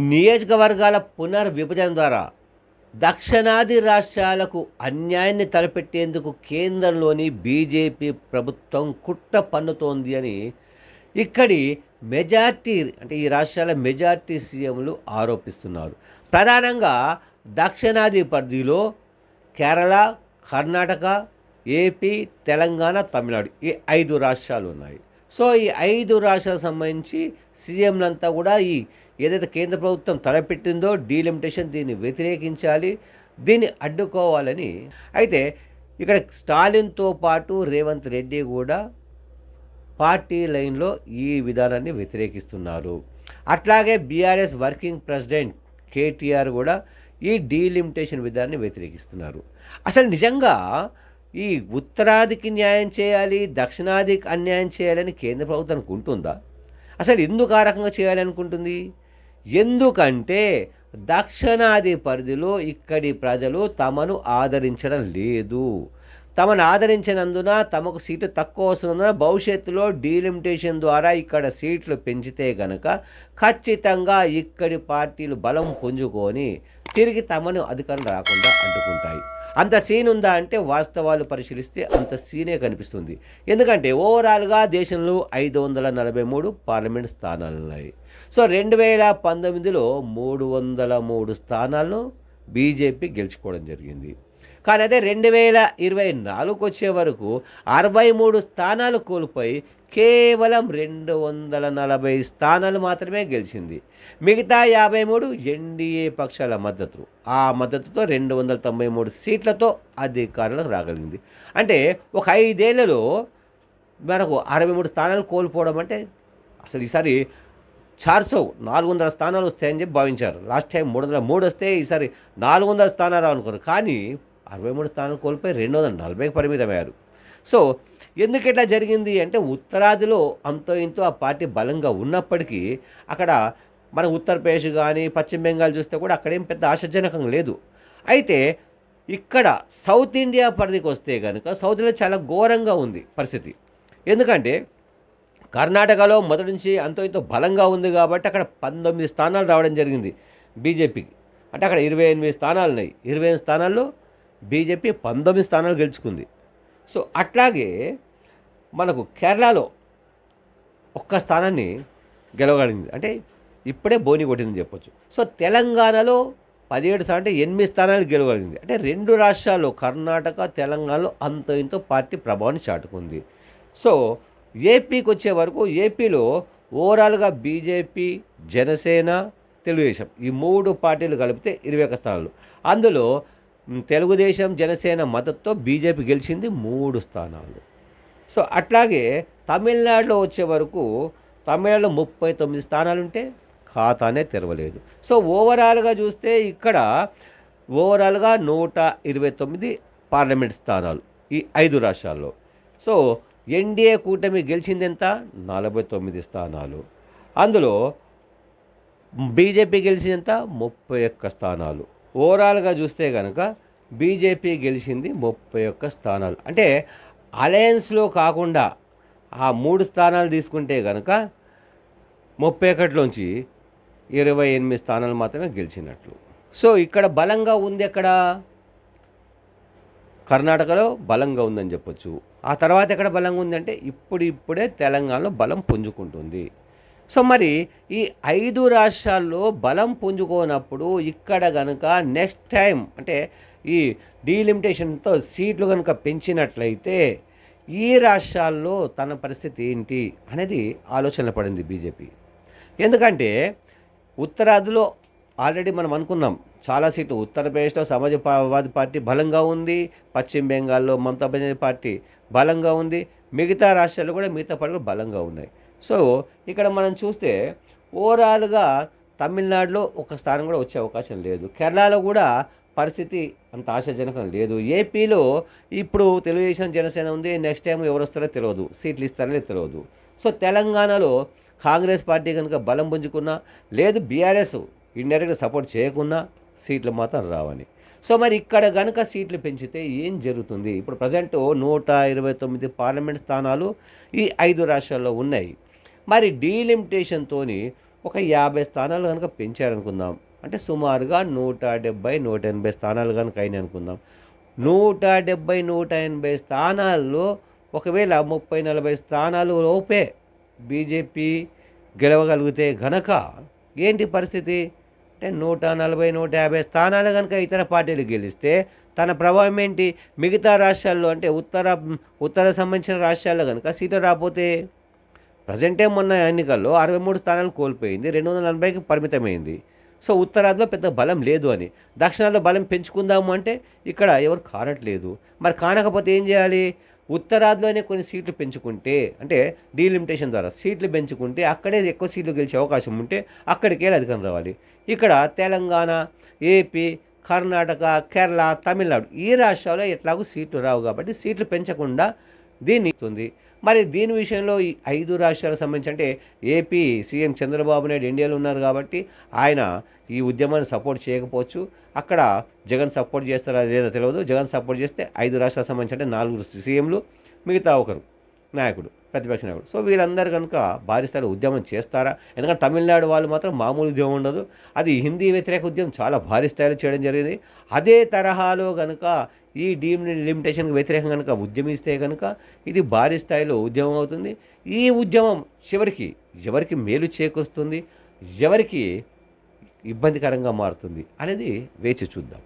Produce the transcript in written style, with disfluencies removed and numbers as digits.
నియోజకవర్గాల పునర్విభజన ద్వారా దక్షిణాది రాష్ట్రాలకు అన్యాయాన్ని తలపెట్టేందుకు కేంద్రంలోని బీజేపీ ప్రభుత్వం కుట్ర పన్నుతోంది అని ఇక్కడి మెజార్టీ అంటే ఈ రాష్ట్రాల మెజార్టీ సీఎంలు ఆరోపిస్తున్నారు. ప్రధానంగా దక్షిణాది పరిధిలో కేరళ, కర్ణాటక, ఏపీ, తెలంగాణ, తమిళనాడు ఈ 5 రాష్ట్రాలు ఉన్నాయి. సో ఈ 5 రాష్ట్రాలకు సంబంధించి సీఎంలంతా కూడా ఏదైతే కేంద్ర ప్రభుత్వం తలపెట్టిందో డీలిమిటేషన్ దీన్ని వ్యతిరేకించాలి, దీన్ని అడ్డుకోవాలని. అయితే ఇక్కడ స్టాలిన్తో పాటు రేవంత్ రెడ్డి కూడా పార్టీ లైన్లో ఈ విధానాన్ని వ్యతిరేకిస్తున్నారు. అట్లాగే బీఆర్ఎస్ వర్కింగ్ ప్రెసిడెంట్ కేటీఆర్ కూడా ఈ డీలిమిటేషన్ విధానాన్ని వ్యతిరేకిస్తున్నారు. అసలు నిజంగా ఈ ఉత్తరాదికి న్యాయం చేయాలి, దక్షిణాదికి అన్యాయం చేయాలని కేంద్ర ప్రభుత్వం అనుకుంటుందా? అసలు ఎందుకు ఆ రకంగా చేయాలనుకుంటుంది? ఎందుకంటే దక్షిణాది పరిధిలో ఇక్కడి ప్రజలు తమను ఆదరించడం లేదు. తమను ఆదరించినందున తమకు సీట్లు తక్కువ వస్తున్నందున భవిష్యత్తులో డీలిమిటేషన్ ద్వారా ఇక్కడ సీట్లు పెంచితే గనక ఖచ్చితంగా ఇక్కడి పార్టీలు బలం పుంజుకొని తిరిగి తమను అధికారం రాకుండా అడ్డుకుంటాయి. అంత సీన్ ఉందా అంటే వాస్తవాలు పరిశీలిస్తే అంత సీనే కనిపిస్తుంది. ఎందుకంటే ఓవరాల్గా దేశంలో 543 పార్లమెంట్ స్థానాలు ఉన్నాయి. సో 2019లో 303 స్థానాలను బీజేపీ గెలుచుకోవడం జరిగింది. కానీ అదే 2024కు వచ్చే వరకు 63 స్థానాలు కోల్పోయి కేవలం 240 స్థానాలు మాత్రమే గెలిచింది. మిగతా 53 ఎన్డీఏ పక్షాల మద్దతు. ఆ మద్దతుతో 293 సీట్లతో అధికారంలోకి రాగలిగింది. అంటే ఒక 5 ఏళ్లలో మనకు 63 స్థానాలు కోల్పోవడం అంటే అసలు ఈసారి 400 స్థానాలు వస్తాయని చెప్పి భావించారు. లాస్ట్ టైం 303 వస్తే ఈసారి 400 స్థానాలు అనుకున్నారు. కానీ 63 స్థానాలు కోల్పోయి 240కి పరిమితమయ్యారు. సో ఎందుకు ఇట్లా జరిగింది అంటే ఉత్తరాదిలో అంతో ఇంతో ఆ పార్టీ బలంగా ఉన్నప్పటికీ అక్కడ మన ఉత్తరప్రదేశ్ కానీ పశ్చిమ బెంగాల్ చూస్తే కూడా అక్కడేం పెద్ద ఆశాజనకంగా లేదు. అయితే ఇక్కడ సౌత్ ఇండియా పరిధికి వస్తే కనుక సౌత్ ఇండియా చాలా ఘోరంగా ఉంది పరిస్థితి. ఎందుకంటే కర్ణాటకలో మొదటి నుంచి అంతో ఇంతో బలంగా ఉంది కాబట్టి అక్కడ 19 స్థానాలు రావడం జరిగింది బీజేపీకి. అంటే అక్కడ 28 స్థానాలు ఉన్నాయి. 28 స్థానాల్లో బీజేపీ 19 స్థానాలు గెలుచుకుంది. సో అట్లాగే మనకు కేరళలో ఒక్క స్థానాన్ని గెలవగలిగింది. అంటే ఇప్పుడే బోని కొట్టిందని చెప్పొచ్చు. సో తెలంగాణలో 17 స్థానాలు అంటే 8 స్థానాలు గెలవగలిగింది. అంటే 2 రాష్ట్రాల్లో కర్ణాటక, తెలంగాణలో అంతో ఇంతో పార్టీ ప్రభావాన్ని చాటుకుంది. సో ఏపీకి వచ్చే వరకు ఏపీలో ఓవరాల్గా బీజేపీ, జనసేన, తెలుగుదేశం ఈ 3 పార్టీలు కలిపితే 21 స్థానాలు. అందులో తెలుగుదేశం, జనసేన మద్దతుతో బీజేపీ గెలిచింది 3 స్థానాలు. సో అట్లాగే తమిళనాడులో వచ్చే వరకు తమిళనాడులో 39 స్థానాలుంటే ఖాతానే తెరవలేదు. సో ఓవరాల్గా చూస్తే ఇక్కడ ఓవరాల్గా 129 పార్లమెంట్ స్థానాలు ఈ 5 రాష్ట్రాల్లో. సో ఎన్డీఏ కూటమి గెలిచింది ఎంత? 49 స్థానాలు. అందులో బీజేపీ గెలిచింది ఎంత? 31 స్థానాలు. ఓవరాల్గా చూస్తే కనుక బీజేపీ గెలిచింది 31 స్థానాలు. అంటే అలయన్స్లో కాకుండా ఆ 3 స్థానాలు తీసుకుంటే కనుక 31లోంచి 28 స్థానాలు మాత్రమే గెలిచినట్లు. సో ఇక్కడ బలంగా ఉంది ఎక్కడ? కర్ణాటకలో బలంగా ఉందని చెప్పొచ్చు. ఆ తర్వాత ఎక్కడ బలంగా ఉందంటే ఇప్పుడే తెలంగాణలో బలం పుంజుకుంటుంది. సో మరి ఈ 5 రాష్ట్రాల్లో బలం పుంజుకోనప్పుడు ఇక్కడ కనుక నెక్స్ట్ టైం అంటే ఈ డీలిమిటేషన్తో సీట్లు కనుక పెంచినట్లయితే ఈ రాష్ట్రాల్లో తన పరిస్థితి ఏంటి అనేది ఆలోచన పడింది బీజేపీ. ఎందుకంటే ఉత్తరాదిలో ఆల్రెడీ మనం అనుకున్నాం చాలా సీట్లు. ఉత్తరప్రదేశ్లో సమాజ్వాదీ పార్టీ బలంగా ఉంది, పశ్చిమ బెంగాల్లో మమతా బెనర్జీ పార్టీ బలంగా ఉంది, మిగతా రాష్ట్రాల్లో కూడా మిగతా పార్టీలు బలంగా ఉన్నాయి. సో ఇక్కడ మనం చూస్తే ఓవరాల్గా తమిళనాడులో ఒక స్థానం కూడా వచ్చే అవకాశం లేదు. కేరళలో కూడా పరిస్థితి అంత ఆశాజనకం లేదు. ఏపీలో ఇప్పుడు తెలుగుదేశం, జనసేన ఉంది. నెక్స్ట్ టైం ఎవరు వస్తారో తెలియదు, సీట్లు ఇస్తారో తెలియదు. సో తెలంగాణలో కాంగ్రెస్ పార్టీ కనుక బలం పుంజుకున్నా లేదు బీఆర్ఎస్ ఇండైరెక్ట్గా సపోర్ట్ చేయకున్నా సీట్లు మాత్రం రావని. సో మరి ఇక్కడ కనుక సీట్లు పెంచితే ఏం జరుగుతుంది? ఇప్పుడు ప్రజెంట్ 129 పార్లమెంట్ స్థానాలు ఈ 5 రాష్ట్రాల్లో ఉన్నాయి. మరి డీలిమిటేషన్తో ఒక 50 స్థానాలు కనుక పెంచారనుకుందాం, అంటే సుమారుగా 170, 180 స్థానాలు కనుక అయినాయి అనుకుందాం. 170, 180 స్థానాల్లో ఒకవేళ 30, 40 స్థానాలు లోపే బీజేపీ గెలవగలిగితే గనక ఏంటి పరిస్థితి? అంటే 140, 150 స్థానాలు గనుక ఇతర పార్టీలు గెలిస్తే తన ప్రభావం ఏంటి? మిగతా రాష్ట్రాల్లో అంటే ఉత్తర సంబంధించిన రాష్ట్రాల్లో గనుక సీట్లు రాపోతే ప్రజెంటే మొన్న ఎన్నికల్లో 63 స్థానాలు కోల్పోయింది. 240కి పరిమితమైంది. సో, ఉత్తరాదిలో పెద్ద బలం లేదు అని. దక్షిణాదిలో బలం పెంచుకుందాము అంటే ఇక్కడ ఎవరు కానట్లేదు. మరి కానకపోతే ఏం చేయాలి? ఉత్తరాదిలోనే కొన్ని సీట్లు పెంచుకుంటే, అంటే డీలిమిటేషన్ ద్వారా సీట్లు పెంచుకుంటే అక్కడే ఎక్కువ సీట్లు గెలిచే అవకాశం ఉంటే అక్కడికెళ్ళి అధికారం రావాలి. ఇక్కడ తెలంగాణ, ఏపీ, కర్ణాటక, కేరళ, తమిళనాడు ఈ రాష్ట్రాల్లో ఎట్లాగూ సీట్లు రావు కాబట్టి సీట్లు పెంచకుండా దీన్ని ఇస్తుంది. మరి దీని విషయంలో ఈ 5 రాష్ట్రాలకు సంబంధించి అంటే ఏపీ సీఎం చంద్రబాబు నాయుడు ఇండియాలో ఉన్నారు కాబట్టి ఆయన ఈ ఉద్యమాన్ని సపోర్ట్ చేయకపోవచ్చు. అక్కడ జగన్ సపోర్ట్ చేస్తారా లేదా తెలియదు. జగన్ సపోర్ట్ చేస్తే 5 రాష్ట్రాలకు సంబంధించి అంటే 4 సీఎంలు, మిగతా ఒకరు నాయకుడు, ప్రతిపక్ష నాయకుడు. సో, వీళ్ళందరూ కనుక భారీ స్థాయిలో ఉద్యమం చేస్తారా? ఎందుకంటే తమిళనాడు వాళ్ళు మాత్రం మామూలు ఉద్యమం ఉండదు. అది హిందీ వ్యతిరేక ఉద్యమం చాలా భారీ స్థాయిలో చేయడం జరిగింది. అదే తరహాలో గనుక ఈ లిమిటేషన్కి వ్యతిరేకంగా కనుక ఉద్యమిస్తే కనుక ఇది భారీ స్థాయిలో ఉద్యమం అవుతుంది. ఈ ఉద్యమం చివరికి ఎవరికి మేలు చేకూరుస్తుంది, ఎవరికి ఇబ్బందికరంగా మారుతుంది అనేది వేచి చూద్దాం.